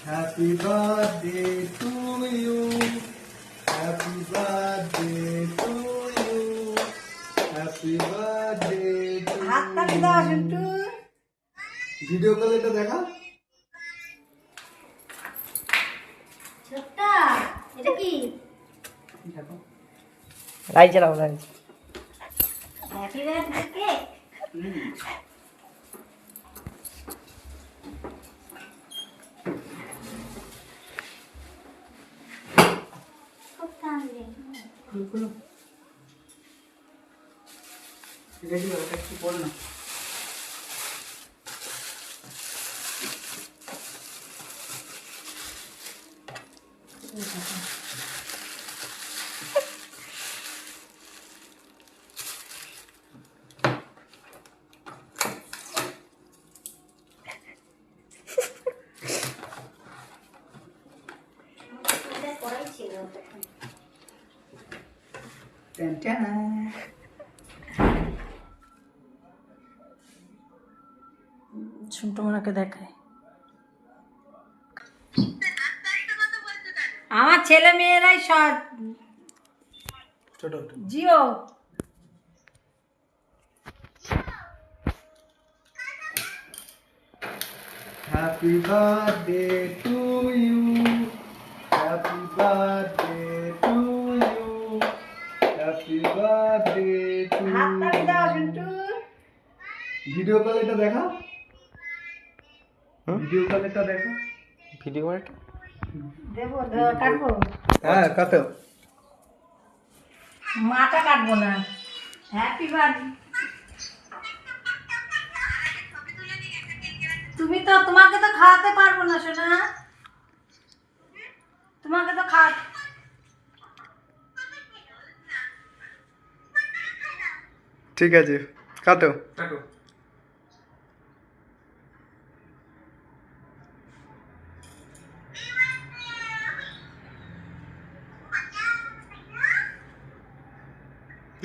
Happy birthday to you. Happy birthday to you. Happy birthday to হাত তালি দাও you. Santu. Video কলে এটা দেখা। ছোট্টা, এটা কি? দেখো। লাইট জ্বালাও লাইট। Happy birthday cake. খুব টানবে। খুলো। রেডি হও, একটু পড় না। এটা করাই ছিল তখন। Ten ten. ছোট মাকে দেখায়। আমার ছেলে মেয়েরাই সব ছোট Jio. Happy birthday to you. Happy birthday to you. Happy birthday to হাত তালি দাও you. সন্টু। ভিডিও কল এটা দেখা। ভিডিও কল এটা দেখা। ভিডিও একটা দেবো কাটবো। হ্যাঁ কাটো। মাটা কাটবো না। Happy birthday. তোমাকে তো খাওয়াতে পারবো না সোনা। তোমাকে তো ঠিক আছে কাটো। কাটো।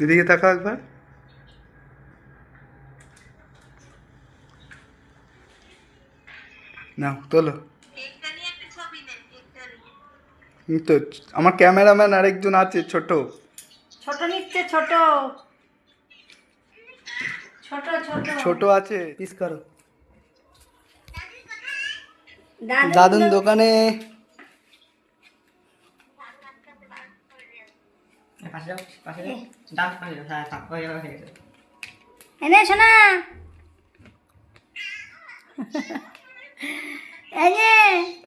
এদিকে তাকাও একবার। নাও তোলো। তো আমার ক্যামেরাম্যান আরেকজন আছে ছোট। ছোট নিচ্ছে ছোট ছোট ছোট ছোট আছে পিস করো। দাদু দাদুন দোকানে। পাশে যাও পাশে যাও ডান পাশে যাও হ্যাঁ থাক হয়ে গেছে এনে শোনা এই যে